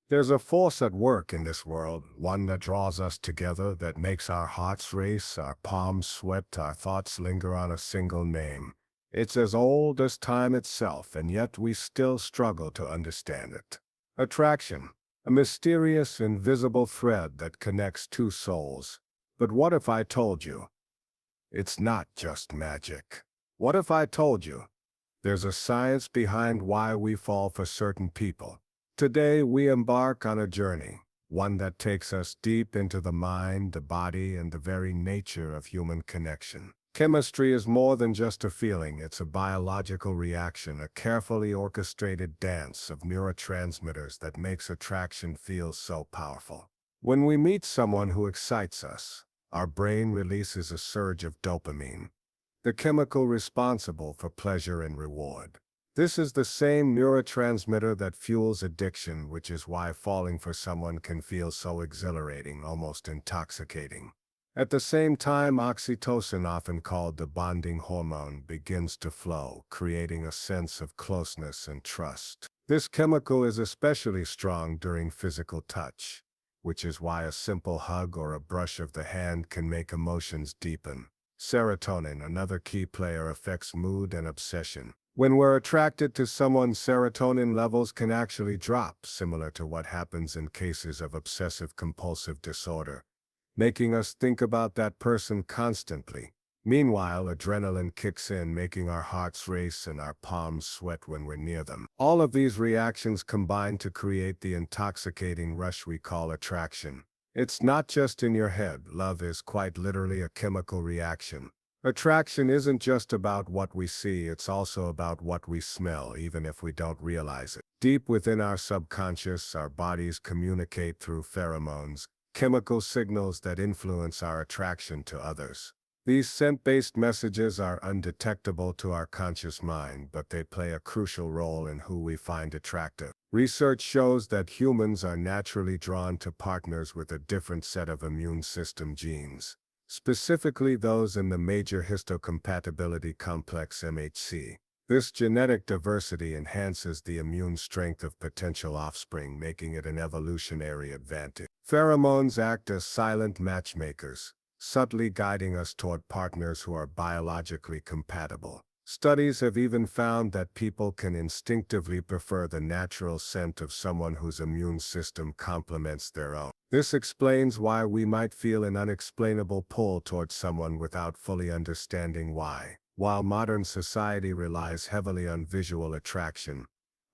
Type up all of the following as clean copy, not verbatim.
There's a force at work in this world, one that draws us together, that makes our hearts race, our palms sweat, our thoughts linger on a single name. It's as old as time itself, and yet we still struggle to understand it. Attraction, a mysterious, invisible thread that connects two souls. But what if I told you it's not just magic? What if I told you there's a science behind why we fall for certain people? Today we embark on a journey, one that takes us deep into the mind, the body, and the very nature of human connection. Chemistry is more than just a feeling, it's a biological reaction, a carefully orchestrated dance of neurotransmitters that makes attraction feel so powerful. When we meet someone who excites us, our brain releases a surge of dopamine, the chemical responsible for pleasure and reward. This is the same neurotransmitter that fuels addiction, which is why falling for someone can feel so exhilarating, almost intoxicating. At the same time, oxytocin, often called the bonding hormone, begins to flow, creating a sense of closeness and trust. This chemical is especially strong during physical touch, which is why a simple hug or a brush of the hand can make emotions deepen. Serotonin, another key player, affects mood and obsession. When we're attracted to someone, serotonin levels can actually drop, similar to what happens in cases of obsessive-compulsive disorder, making us think about that person constantly. Meanwhile, adrenaline kicks in, making our hearts race and our palms sweat when we're near them. All of these reactions combine to create the intoxicating rush we call attraction. It's not just in your head. Love is quite literally a chemical reaction. Attraction isn't just about what we see, it's also about what we smell, even if we don't realize it. Deep within our subconscious, our bodies communicate through pheromones, chemical signals that influence our attraction to others. These scent-based messages are undetectable to our conscious mind, but they play a crucial role in who we find attractive. Research shows that humans are naturally drawn to partners with a different set of immune system genes, specifically those in the major histocompatibility complex MHC. This genetic diversity enhances the immune strength of potential offspring, making it an evolutionary advantage. Pheromones act as silent matchmakers, subtly guiding us toward partners who are biologically compatible. Studies have even found that people can instinctively prefer the natural scent of someone whose immune system complements their own. This explains why we might feel an unexplainable pull towards someone without fully understanding why. While modern society relies heavily on visual attraction,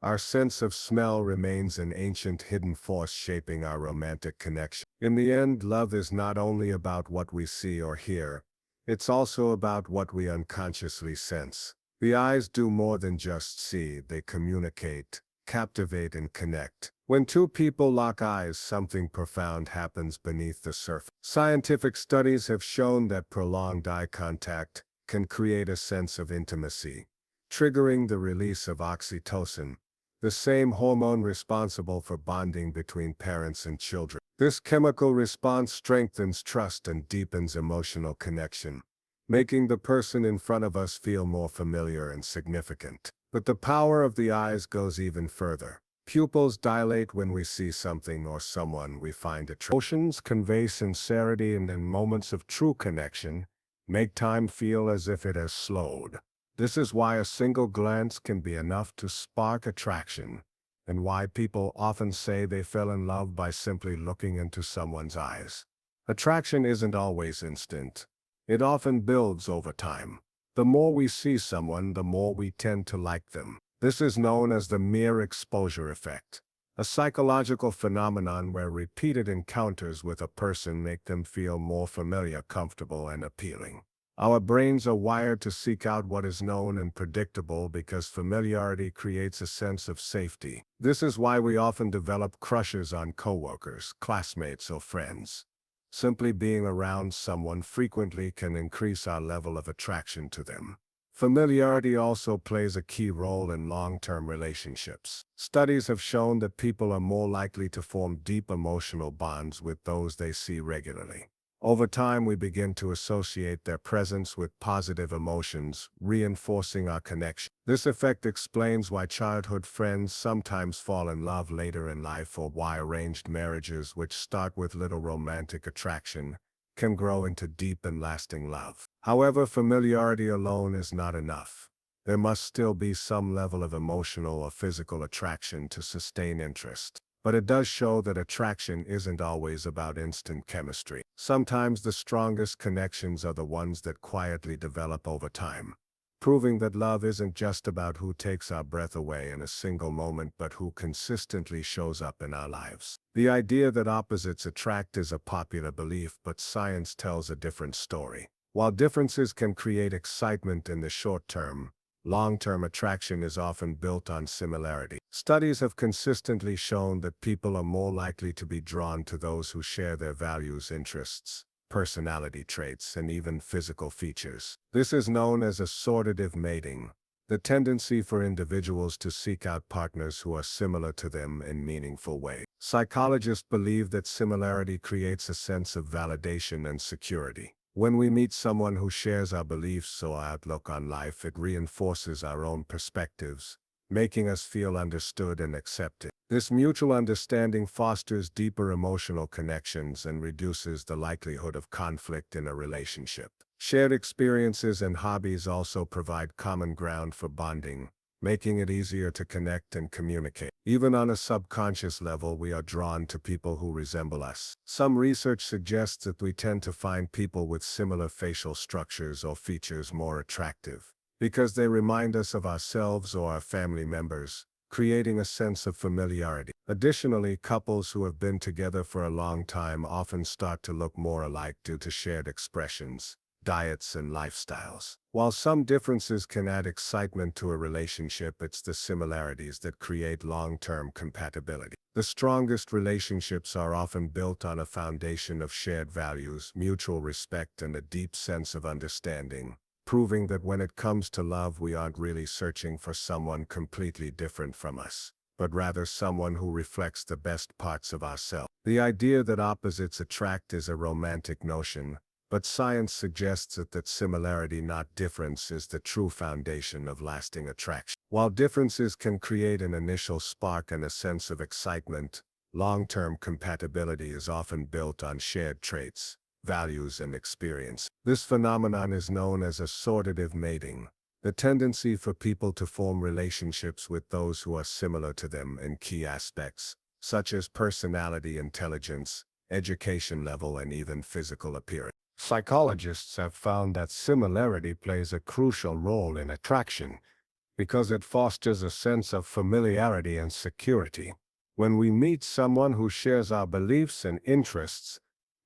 our sense of smell remains an ancient hidden force shaping our romantic connection. In the end, love is not only about what we see or hear, it's also about what we unconsciously sense. The eyes do more than just see, they communicate, captivate, and connect. When two people lock eyes, something profound happens beneath the surface. Scientific studies have shown that prolonged eye contact can create a sense of intimacy, triggering the release of oxytocin, the same hormone responsible for bonding between parents and children. This chemical response strengthens trust and deepens emotional connection, making the person in front of us feel more familiar and significant. But the power of the eyes goes even further. Pupils dilate when we see something or someone we find attractive. Emotions convey sincerity, and in moments of true connection, make time feel as if it has slowed. This is why a single glance can be enough to spark attraction, and why people often say they fell in love by simply looking into someone's eyes. Attraction isn't always instant. It often builds over time. The more we see someone, the more we tend to like them. This is known as the mere exposure effect, a psychological phenomenon where repeated encounters with a person make them feel more familiar, comfortable, and appealing. Our brains are wired to seek out what is known and predictable because familiarity creates a sense of safety. This is why we often develop crushes on coworkers, classmates, or friends. Simply being around someone frequently can increase our level of attraction to them. Familiarity also plays a key role in long-term relationships. Studies have shown that people are more likely to form deep emotional bonds with those they see regularly. Over time, we begin to associate their presence with positive emotions, reinforcing our connection. This effect explains why childhood friends sometimes fall in love later in life, or why arranged marriages, which start with little romantic attraction, can grow into deep and lasting love. However, familiarity alone is not enough. There must still be some level of emotional or physical attraction to sustain interest. But it does show that attraction isn't always about instant chemistry. Sometimes the strongest connections are the ones that quietly develop over time, proving that love isn't just about who takes our breath away in a single moment, but who consistently shows up in our lives. The idea that opposites attract is a popular belief, but science tells a different story. While differences can create excitement in the short term, long-term attraction is often built on similarity. Studies have consistently shown that people are more likely to be drawn to those who share their values, interests, personality traits, and even physical features. This is known as authoritative mating, the tendency for individuals to seek out partners who are similar to them in meaningful ways. Psychologists believe that similarity creates a sense of validation and security. When we meet someone who shares our beliefs or outlook on life, it reinforces our own perspectives, making us feel understood and accepted. This mutual understanding fosters deeper emotional connections and reduces the likelihood of conflict in a relationship. Shared experiences and hobbies also provide common ground for bonding, making it easier to connect and communicate. Even on a subconscious level, we are drawn to people who resemble us. Some research suggests that we tend to find people with similar facial structures or features more attractive, because they remind us of ourselves or our family members, creating a sense of familiarity. Additionally, couples who have been together for a long time often start to look more alike due to shared expressions, diets, and lifestyles. While some differences can add excitement to a relationship, it's the similarities that create long-term compatibility. The strongest relationships are often built on a foundation of shared values, mutual respect, and a deep sense of understanding, proving that when it comes to love, we aren't really searching for someone completely different from us, but rather someone who reflects the best parts of ourselves. The idea that opposites attract is a romantic notion, but science suggests that similarity, not difference, is the true foundation of lasting attraction. While differences can create an initial spark and a sense of excitement, long-term compatibility is often built on shared traits, values, and experience. This phenomenon is known as authoritative mating, the tendency for people to form relationships with those who are similar to them in key aspects, such as personality, intelligence, education level, and even physical appearance. Psychologists have found that similarity plays a crucial role in attraction because it fosters a sense of familiarity and security. When we meet someone who shares our beliefs and interests,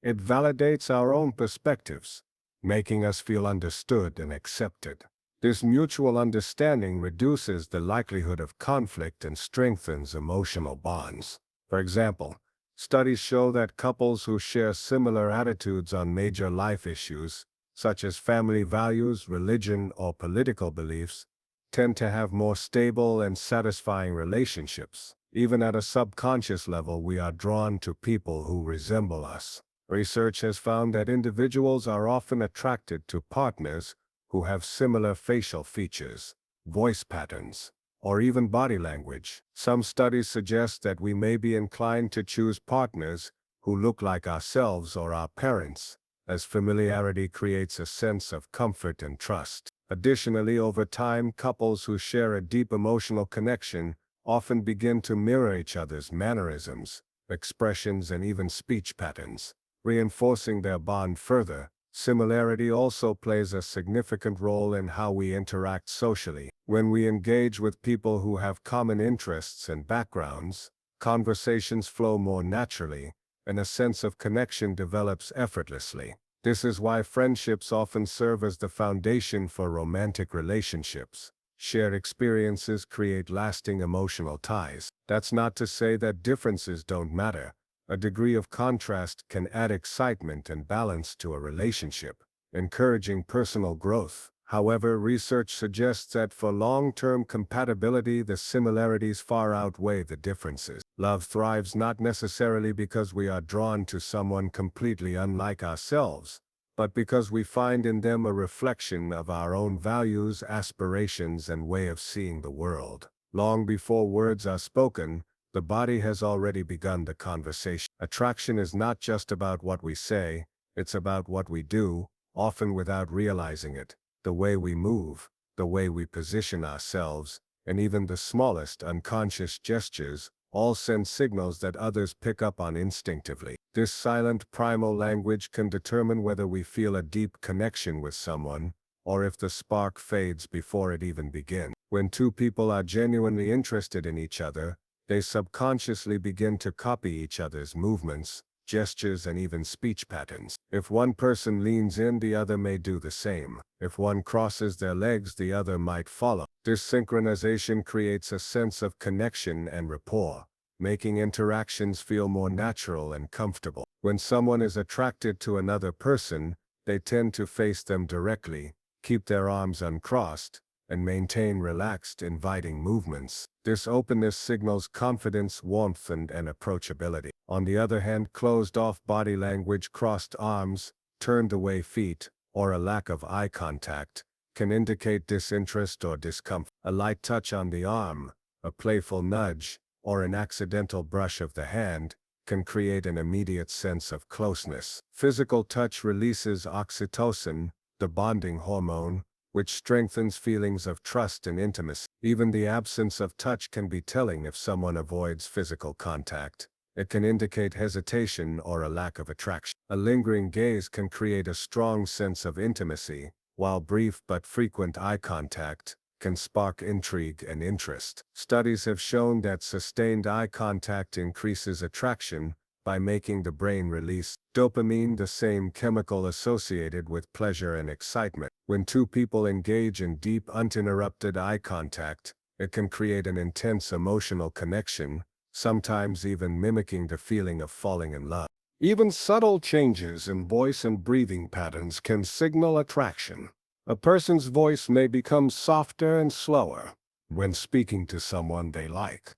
it validates our own perspectives, making us feel understood and accepted. This mutual understanding reduces the likelihood of conflict and strengthens emotional bonds. For example, studies show that couples who share similar attitudes on major life issues, such as family values, religion, or political beliefs, tend to have more stable and satisfying relationships. Even at a subconscious level, we are drawn to people who resemble us. Research has found that individuals are often attracted to partners who have similar facial features, voice patterns, or even body language. Some studies suggest that we may be inclined to choose partners who look like ourselves or our parents, as familiarity creates a sense of comfort and trust. Additionally, over time, couples who share a deep emotional connection often begin to mirror each other's mannerisms, expressions, and even speech patterns, reinforcing their bond further. Similarity also plays a significant role in how we interact socially. When we engage with people who have common interests and backgrounds, conversations flow more naturally, and a sense of connection develops effortlessly. This is why friendships often serve as the foundation for romantic relationships. Shared experiences create lasting emotional ties. That's not to say that differences don't matter. A degree of contrast can add excitement and balance to a relationship, encouraging personal growth. However, research suggests that for long-term compatibility, the similarities far outweigh the differences. Love thrives not necessarily because we are drawn to someone completely unlike ourselves, but because we find in them a reflection of our own values, aspirations, and way of seeing the world. Long before words are spoken, the body has already begun the conversation. Attraction is not just about what we say, it's about what we do, often without realizing it. The way we move, the way we position ourselves, and even the smallest unconscious gestures all send signals that others pick up on instinctively. This silent primal language can determine whether we feel a deep connection with someone, or if the spark fades before it even begins. When two people are genuinely interested in each other, they subconsciously begin to copy each other's movements, gestures, and even speech patterns. If one person leans in, the other may do the same. If one crosses their legs, the other might follow. This synchronization creates a sense of connection and rapport, making interactions feel more natural and comfortable. When someone is attracted to another person, they tend to face them directly, keep their arms uncrossed, and maintain relaxed, inviting movements. This openness signals confidence, warmth, and approachability. On the other hand, closed-off body language, crossed arms, turned-away feet, or a lack of eye contact can indicate disinterest or discomfort. A light touch on the arm, a playful nudge, or an accidental brush of the hand can create an immediate sense of closeness. Physical touch releases oxytocin, the bonding hormone, which strengthens feelings of trust and intimacy. Even the absence of touch can be telling if someone avoids physical contact. It can indicate hesitation or a lack of attraction. A lingering gaze can create a strong sense of intimacy, while brief but frequent eye contact can spark intrigue and interest. Studies have shown that sustained eye contact increases attraction by making the brain release dopamine, the same chemical associated with pleasure and excitement. When two people engage in deep, uninterrupted eye contact, it can create an intense emotional connection, sometimes even mimicking the feeling of falling in love. Even subtle changes in voice and breathing patterns can signal attraction. A person's voice may become softer and slower when speaking to someone they like,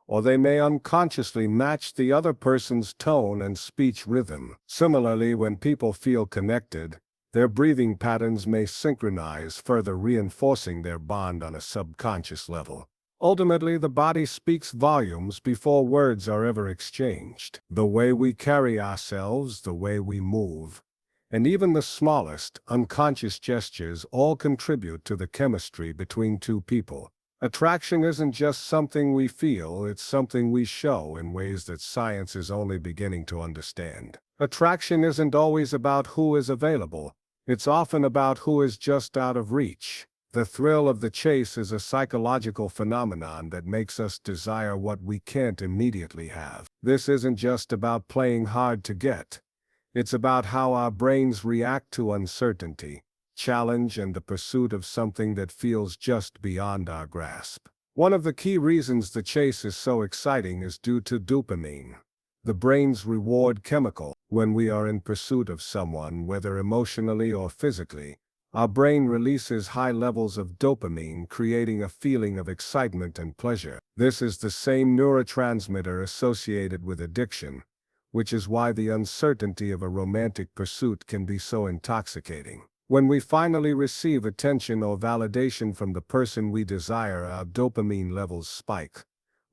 or they may unconsciously match the other person's tone and speech rhythm. Similarly, when people feel connected, their breathing patterns may synchronize, further reinforcing their bond on a subconscious level. Ultimately, the body speaks volumes before words are ever exchanged. The way we carry ourselves, the way we move, and even the smallest, unconscious gestures all contribute to the chemistry between two people. Attraction isn't just something we feel, it's something we show in ways that science is only beginning to understand. Attraction isn't always about who is available, it's often about who is just out of reach. The thrill of the chase is a psychological phenomenon that makes us desire what we can't immediately have. This isn't just about playing hard to get. It's about how our brains react to uncertainty, challenge, and the pursuit of something that feels just beyond our grasp. One of the key reasons the chase is so exciting is due to dopamine, the brain's reward chemical. When we are in pursuit of someone, whether emotionally or physically, our brain releases high levels of dopamine, creating a feeling of excitement and pleasure. This is the same neurotransmitter associated with addiction, which is why the uncertainty of a romantic pursuit can be so intoxicating. When we finally receive attention or validation from the person we desire, our dopamine levels spike,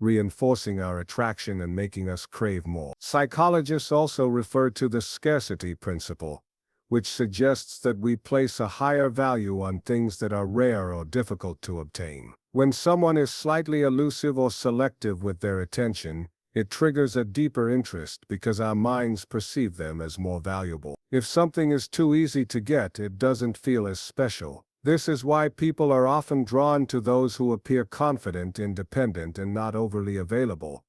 reinforcing our attraction and making us crave more. Psychologists also refer to the scarcity principle, which suggests that we place a higher value on things that are rare or difficult to obtain. When someone is slightly elusive or selective with their attention, it triggers a deeper interest because our minds perceive them as more valuable. If something is too easy to get, it doesn't feel as special. This is why people are often drawn to those who appear confident, independent, and not overly available.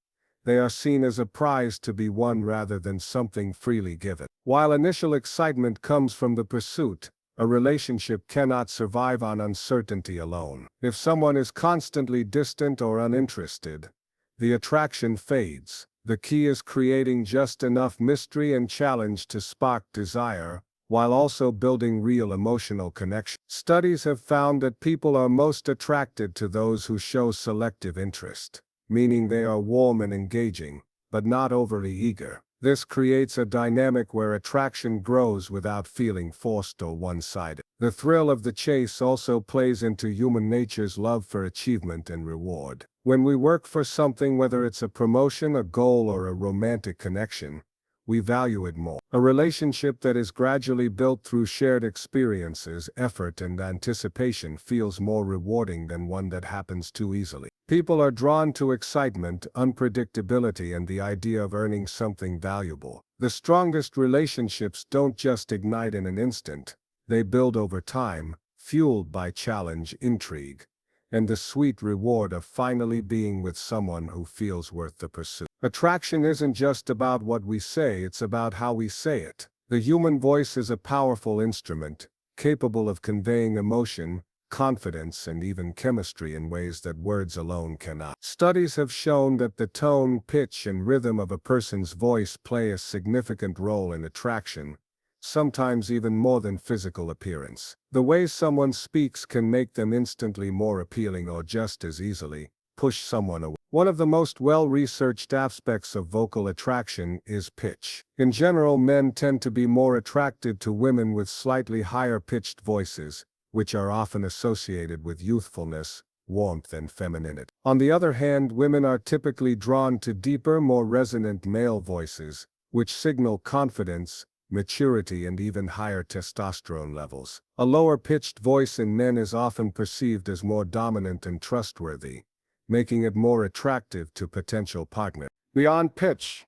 They are seen as a prize to be won rather than something freely given. While initial excitement comes from the pursuit, a relationship cannot survive on uncertainty alone. If someone is constantly distant or uninterested, the attraction fades. The key is creating just enough mystery and challenge to spark desire, while also building real emotional connection. Studies have found that people are most attracted to those who show selective interest, meaning they are warm and engaging, but not overly eager. This creates a dynamic where attraction grows without feeling forced or one-sided. The thrill of the chase also plays into human nature's love for achievement and reward. When we work for something, whether it's a promotion, a goal, or a romantic connection, we value it more. A relationship that is gradually built through shared experiences, effort, and anticipation feels more rewarding than one that happens too easily. People are drawn to excitement, unpredictability, and the idea of earning something valuable. The strongest relationships don't just ignite in an instant, they build over time, fueled by challenge, intrigue, and the sweet reward of finally being with someone who feels worth the pursuit. Attraction isn't just about what we say, it's about how we say it. The human voice is a powerful instrument, capable of conveying emotion, confidence, and even chemistry in ways that words alone cannot. Studies have shown that the tone, pitch, and rhythm of a person's voice play a significant role in attraction, sometimes even more than physical appearance. The way someone speaks can make them instantly more appealing or just as easily push someone away. One of the most well-researched aspects of vocal attraction is pitch. In general, men tend to be more attracted to women with slightly higher-pitched voices, which are often associated with youthfulness, warmth, and femininity. On the other hand, women are typically drawn to deeper, more resonant male voices, which signal confidence, maturity, and even higher testosterone levels. A lower-pitched voice in men is often perceived as more dominant and trustworthy, making it more attractive to potential partners. Beyond pitch,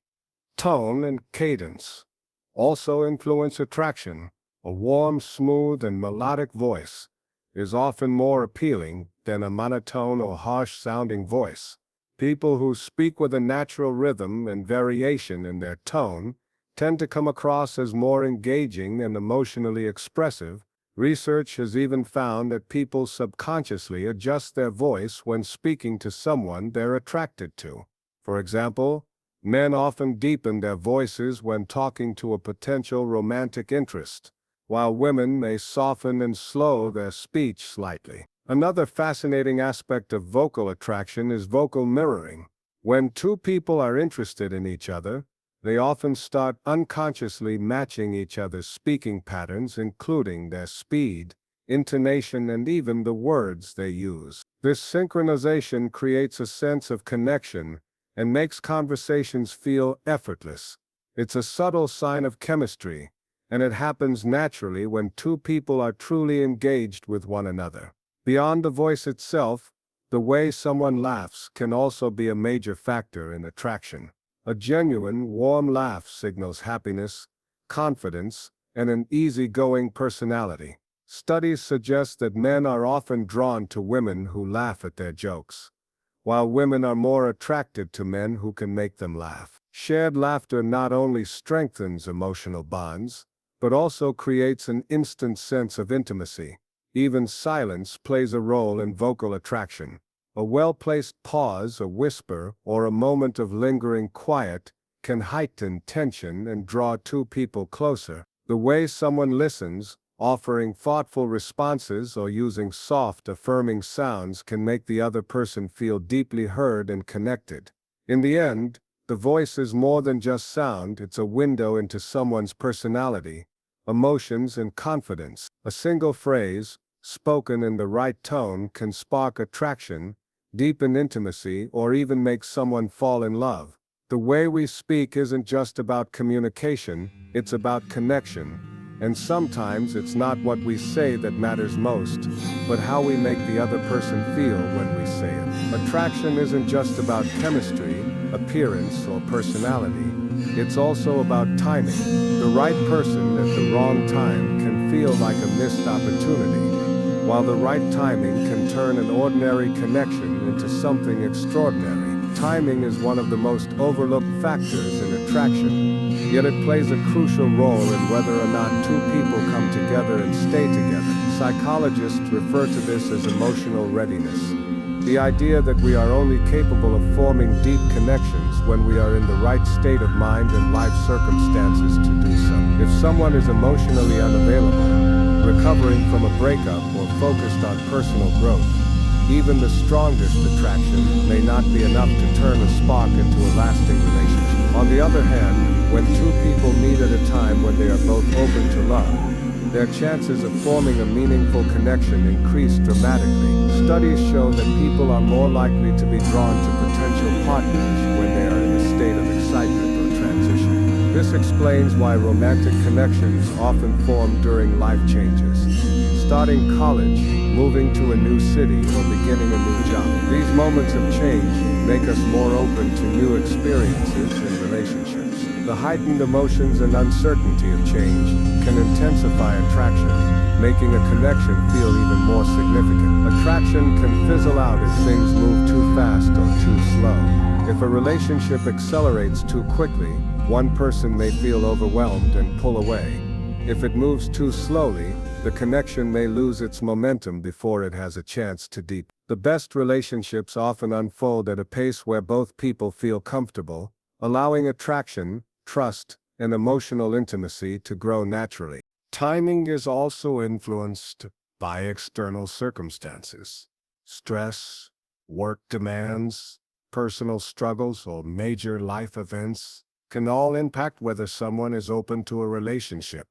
tone and cadence also influence attraction. A warm, smooth, and melodic voice is often more appealing than a monotone or harsh-sounding voice. People who speak with a natural rhythm and variation in their tone tend to come across as more engaging and emotionally expressive. Research has even found that people subconsciously adjust their voice when speaking to someone they're attracted to. For example, men often deepen their voices when talking to a potential romantic interest, while women may soften and slow their speech slightly. Another fascinating aspect of vocal attraction is vocal mirroring. When two people are interested in each other, they often start unconsciously matching each other's speaking patterns, including their speed, intonation, and even the words they use. This synchronization creates a sense of connection and makes conversations feel effortless. It's a subtle sign of chemistry, and it happens naturally when two people are truly engaged with one another. Beyond the voice itself, the way someone laughs can also be a major factor in attraction. A genuine, warm laugh signals happiness, confidence, and an easygoing personality. Studies suggest that men are often drawn to women who laugh at their jokes, while women are more attracted to men who can make them laugh. Shared laughter not only strengthens emotional bonds, but also creates an instant sense of intimacy. Even silence plays a role in vocal attraction. A well-placed pause, a whisper, or a moment of lingering quiet can heighten tension and draw two people closer. The way someone listens, offering thoughtful responses or using soft, affirming sounds can make the other person feel deeply heard and connected. In the end, the voice is more than just sound, it's a window into someone's personality, emotions, and confidence. A single phrase, spoken in the right tone, can spark attraction, deepen intimacy, or even make someone fall in love. The way we speak isn't just about communication, it's about connection. And sometimes it's not what we say that matters most, but how we make the other person feel when we say it. Attraction isn't just about chemistry, appearance, or personality. It's also about timing. The right person at the wrong time can feel like a missed opportunity, while the right timing can turn an ordinary connection into something extraordinary. Timing is one of the most overlooked factors in attraction, yet it plays a crucial role in whether or not two people come together and stay together. Psychologists refer to this as emotional readiness. The idea that we are only capable of forming deep connections when we are in the right state of mind and life circumstances to do so. If someone is emotionally unavailable, recovering from a breakup, or focused on personal growth, even the strongest attraction may not be enough to turn a spark into a lasting relationship. On the other hand, when two people meet at a time when they are both open to love, their chances of forming a meaningful connection increase dramatically. Studies show that people are more likely to be drawn to potential partners when they are in a state of excitement or transition. This explains why romantic connections often form during life changes. Starting college, moving to a new city, or beginning a new job. These moments of change make us more open to new experiences and relationships. The heightened emotions and uncertainty of change can intensify attraction, making a connection feel even more significant. Attraction can fizzle out if things move too fast or too slow. If a relationship accelerates too quickly, one person may feel overwhelmed and pull away. If it moves too slowly, the connection may lose its momentum before it has a chance to deepen. The best relationships often unfold at a pace where both people feel comfortable, allowing attraction, trust, and emotional intimacy to grow naturally. Timing is also influenced by external circumstances. Stress, work demands, personal struggles, or major life events can all impact whether someone is open to a relationship.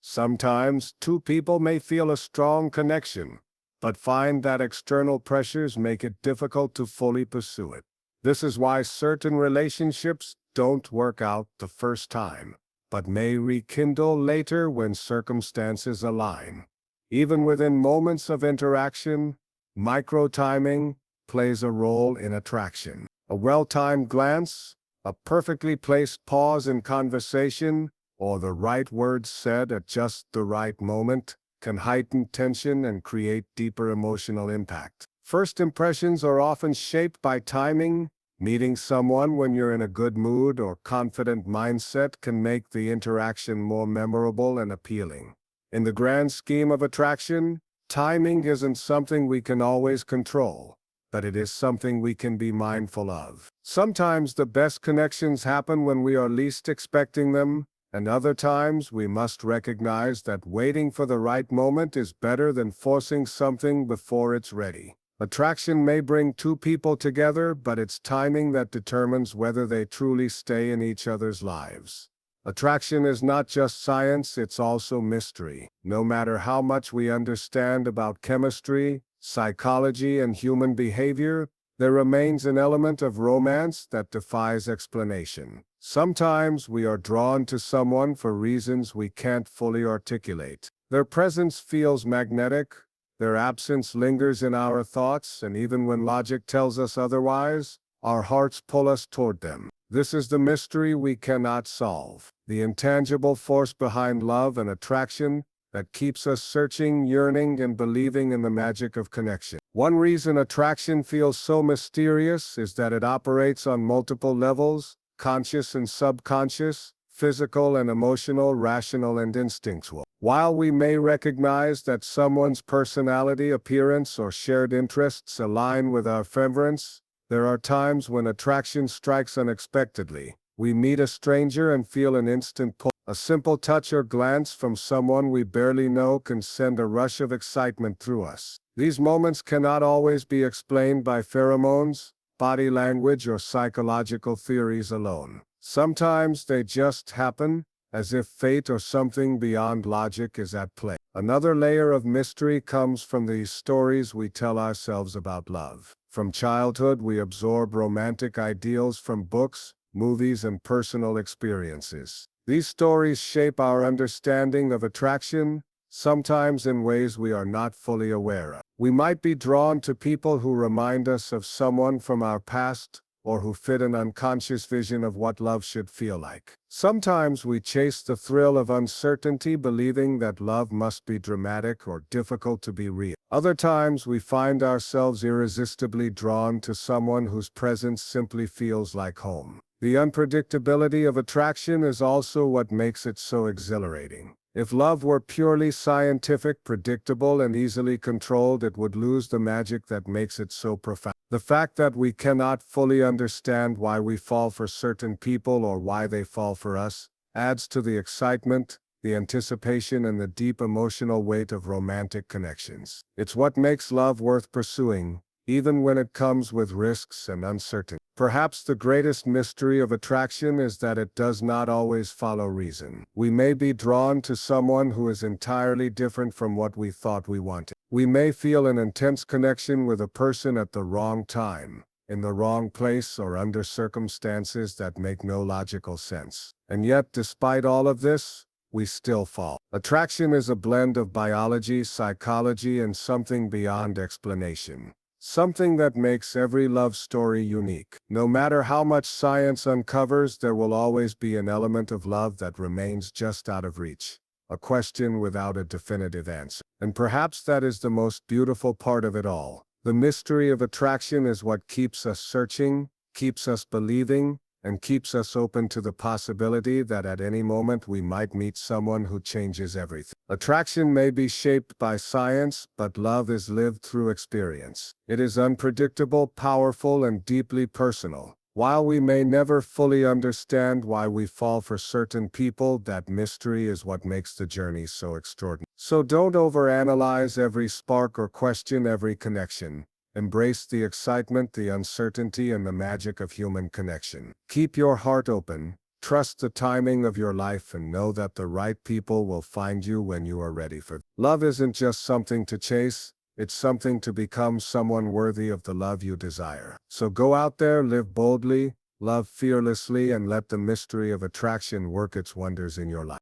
Sometimes, two people may feel a strong connection, but find that external pressures make it difficult to fully pursue it. This is why certain relationships don't work out the first time, but may rekindle later when circumstances align. Even within moments of interaction, micro-timing plays a role in attraction. A well-timed glance, a perfectly placed pause in conversation, or the right words said at just the right moment can heighten tension and create deeper emotional impact. First impressions are often shaped by timing. Meeting someone when you're in a good mood or confident mindset can make the interaction more memorable and appealing. In the grand scheme of attraction, timing isn't something we can always control, but it is something we can be mindful of. Sometimes the best connections happen when we are least expecting them, and other times we must recognize that waiting for the right moment is better than forcing something before it's ready. Attraction may bring two people together, but it's timing that determines whether they truly stay in each other's lives. Attraction is not just science, it's also mystery. No matter how much we understand about chemistry, psychology, and human behavior, there remains an element of romance that defies explanation. Sometimes we are drawn to someone for reasons we can't fully articulate. Their presence feels magnetic, their absence lingers in our thoughts, and even when logic tells us otherwise, our hearts pull us toward them. This is the mystery we cannot solve, the intangible force behind love and attraction that keeps us searching, yearning, and believing in the magic of connection. One reason attraction feels so mysterious is that it operates on multiple levels: conscious and subconscious, physical and emotional, rational and instinctual. While we may recognize that someone's personality, appearance, or shared interests align with our preference, there are times when attraction strikes unexpectedly. We meet a stranger and feel an instant pull. A simple touch or glance from someone we barely know can send a rush of excitement through us. These moments cannot always be explained by pheromones, body language, or psychological theories alone. Sometimes they just happen, as if fate or something beyond logic is at play. Another layer of mystery comes from the stories we tell ourselves about love. From childhood, we absorb romantic ideals from books, movies, and personal experiences. These stories shape our understanding of attraction, sometimes in ways we are not fully aware of. We might be drawn to people who remind us of someone from our past, or who fit an unconscious vision of what love should feel like. Sometimes we chase the thrill of uncertainty, believing that love must be dramatic or difficult to be real. Other times we find ourselves irresistibly drawn to someone whose presence simply feels like home. The unpredictability of attraction is also what makes it so exhilarating. If love were purely scientific, predictable, and easily controlled, it would lose the magic that makes it so profound. The fact that we cannot fully understand why we fall for certain people or why they fall for us adds to the excitement, the anticipation, and the deep emotional weight of romantic connections. It's what makes love worth pursuing, even when it comes with risks and uncertainty. Perhaps the greatest mystery of attraction is that it does not always follow reason. We may be drawn to someone who is entirely different from what we thought we wanted. We may feel an intense connection with a person at the wrong time, in the wrong place, or under circumstances that make no logical sense. And yet, despite all of this, we still fall. Attraction is a blend of biology, psychology, and something beyond explanation. Something that makes every love story unique. No matter how much science uncovers, there will always be an element of love that remains just out of reach. A question without a definitive answer. And perhaps that is the most beautiful part of it all. The mystery of attraction is what keeps us searching, keeps us believing, and keeps us open to the possibility that at any moment we might meet someone who changes everything. Attraction may be shaped by science, but love is lived through experience. It is unpredictable, powerful, and deeply personal. While we may never fully understand why we fall for certain people, that mystery is what makes the journey so extraordinary. So don't overanalyze every spark or question every connection. Embrace the excitement, the uncertainty, and the magic of human connection. Keep your heart open, trust the timing of your life, and know that the right people will find you when you are ready for it. Love isn't just something to chase, it's something to become, someone worthy of the love you desire. So go out there, live boldly, love fearlessly, and let the mystery of attraction work its wonders in your life.